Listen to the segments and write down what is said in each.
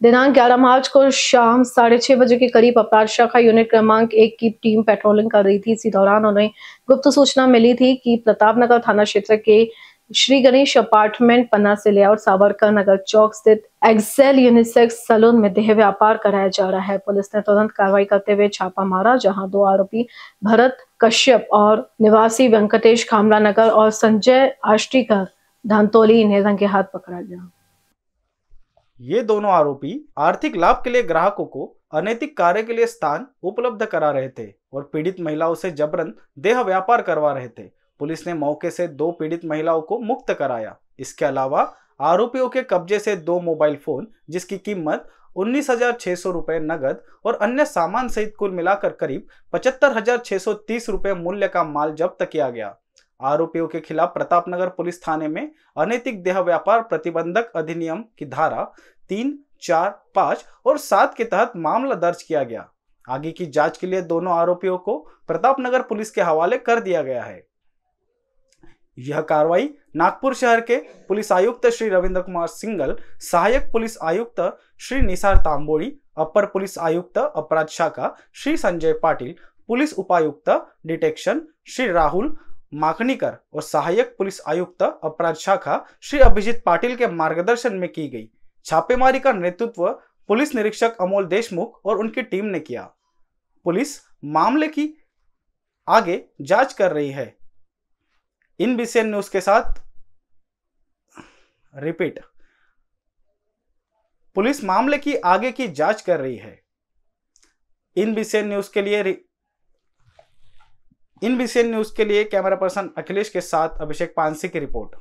दिनांक 11 मार्च को शाम 6:30 बजे के करीब अपराध शाखा यूनिट क्रमांक 1 की टीम पेट्रोलिंग कर रही थी। इसी दौरान उन्हें गुप्त सूचना मिली थी कि प्रतापनगर थाना क्षेत्र के श्री गणेश अपार्टमेंट पन्ना से लेआउट सावरकर नगर चौक स्थित एक्सेल यूनिसेक्स सैलून में देह व्यापार कराया जा रहा है। पुलिस ने तुरंत कार्रवाई करते हुए छापा मारा, जहां 2 आरोपी भरत कश्यप और निवासी वेंकटेश खामला नगर और संजय आष्टीकर धंतोली इन्हें रंगे हाथ पकड़ा गया। ये दोनों आरोपी आर्थिक लाभ के लिए ग्राहकों को अनैतिक कार्य के लिए स्थान उपलब्ध करा रहे थे और पीड़ित महिलाओं से जबरन देह व्यापार करवा रहे थे। पुलिस ने मौके से 2 पीड़ित महिलाओं को मुक्त कराया। इसके अलावा आरोपियों के कब्जे से 2 मोबाइल फोन जिसकी कीमत 19,600 रुपए नगद और अन्य सामान सहित कुल मिलाकर करीब 75,630 रुपए मूल्य का माल जब्त किया गया। आरोपियों के खिलाफ प्रतापनगर पुलिस थाने में अनैतिक देह व्यापार प्रतिबंधक अधिनियम की धारा 3, 4, 5 और 7 के तहत मामला दर्ज किया गया। आगे की जांच के लिए दोनों आरोपियों को प्रतापनगर पुलिस के हवाले कर दिया गया है। यह कार्रवाई नागपुर शहर के पुलिस आयुक्त श्री रविंद्र कुमार सिंगल, सहायक पुलिस आयुक्त श्री निसार तांबोड़ी, अपर पुलिस आयुक्त अपराध शाखा श्री संजय पाटिल, पुलिस उपायुक्त डिटेक्शन श्री राहुल माकनीकर और सहायक पुलिस आयुक्त अपराध शाखा श्री अभिजीत पाटिल के मार्गदर्शन में की गई। छापेमारी का नेतृत्व पुलिस निरीक्षक अमोल देशमुख और उनकी टीम ने किया। पुलिस मामले की आगे जांच कर रही है। इन बीसीएन न्यूज के साथ रिपीट, पुलिस मामले की आगे की जांच कर रही है। इन बीसीएन न्यूज के लिए कैमरा पर्सन अखिलेश के साथ अभिषेक पानसी की रिपोर्ट।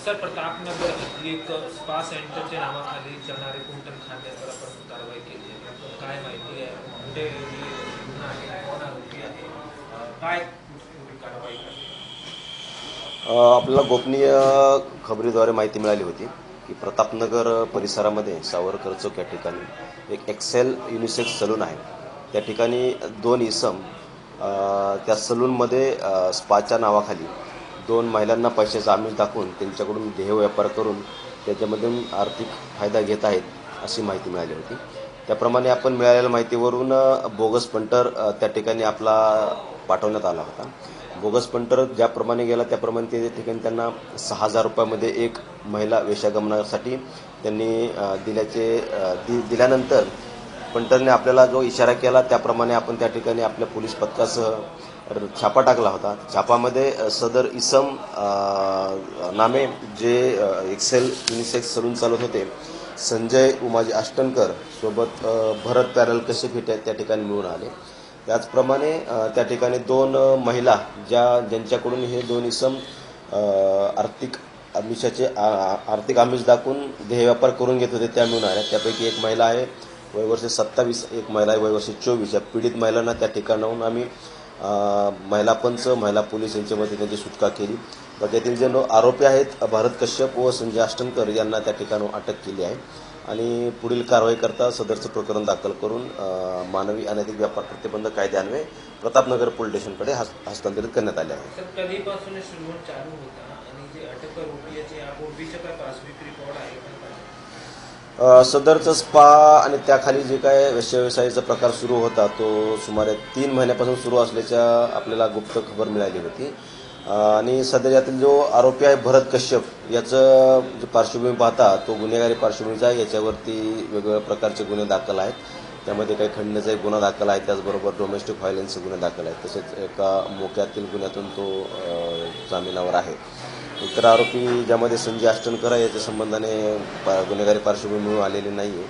सर, प्रतापनगर एक स्पा सेंटरच्या नावाखाली चलणारे कुंटनखान्यावर आपण कारवाई केली आहे. काय माहिती आहे? कुठे गुन्हा आहे, कोण आरोपी आहे, काय कारवाई करते? आपल्याला गोपनीय खबरीद्वारे माहिती मिळाली होती की प्रतापनगर परिसरामध्ये सावरकर चौक या ठिकाणी एक एक्सेल युनिसेक्स सलून आहे। त्या ठिकाणी 2 इसम त्या सलूनमध्ये स्पाच्या नावाखाली 2 महिलांना पैशाचा आमिष दाखवून त्यांच्याकडून देह व्यापार करून त्याच्यामधून आर्थिक फायदा घेत आहेत अशी माहिती मिळाली होती। त्याप्रमाणे आपण मिळालेल्या माहितीवरून बोगस पंटर त्या ठिकाणी आपला पाठवण्यात आला होता। बोगस पंटर ज्याप्रमाणे गेला त्याप्रमाणे त्या ठिकाणी त्यांना 6,000 रुपयामध्ये एक महिला वेश्यागमनासाठी त्यांनी दिल्यानंतर पंटरने आपल्याला जो इशारा केला त्याप्रमाणे आपण त्या ठिकाणी आपल्या पोलीस पथकासह छापा टाकला होता। छापामध्ये सदर इसम नामे जे एक्सेल युनिसेक्स सलून चालवत होते संजय उमाजी आष्टनकर सोबत भरत पॅरल कश्यप त्या ठिकाणी मिळून आले। त्याचप्रमाणे त्या ठिकाणी 2 महिला ज्यांच्याकडून हे 2 इसम आर्थिक आमिष दाखवून देह व्यापार करून घेत होते त्या मिळून आल्या। त्यापैकी एक महिला आहे वय वर्ष 27, एक महिला आहे वय वर्ष 24। या पीडित महिलांना त्या ठिकाणाहून आम्ही महिला पंच, महिला पोलीस यांच्यामध्ये त्यांची सुटका केली। तर त्यातील जे आरोपी आहेत भरत कश्यप व संजय आष्टनकर यांना त्या ठिकाणाहून अटक केली आहे आणि पुढील कारवाई करता सदरचं प्रकरण दाखल करून मानवी अनैतिक व्यापार प्रतिबंधक कायद्यान्वये प्रतापनगर पोलीस स्टेशनकडे हस्तांतरित करण्यात आले आहे। सर, कधीपासून सुरू चालू होता आणि जे अटक आरोपी याचे यापूर्वीचे काय प्राथमिक रिपोर्ट आहे का? सदरचा स्पा आणि त्याखाली जे काय वेश्याव्यवसायाचा प्रकार सुरू होता तो सुमारे 3 महिन्यापासून सुरू असल्याच्या आपल्याला गुप्त खबर मिळाली होती आणि सध्या यातील जो आरोपी आहे भरत कश्यप याचं जो पार्श्वभूमी पाहता तो गुन्हेगारी पार्श्वभूमीचा आहे। याच्यावरती वेगवेगळ्या प्रकारचे गुन्हे दाखल आहेत। त्यामध्ये काही खंडणीचा एक गुन्हा दाखल आहे, त्याचबरोबर डोमेस्टिक व्हायलन्सचे गुन्हे दाखल आहेत। तसेच एका मोक्यातील गुन्ह्यातून तो जामिनावर आहे। इतर आरोपी ज्यामध्ये संजय आष्टनकर आहे याच्या संबंधाने गुन्हेगारी पार्श्वभूमी मिळून आलेली नाही आहे।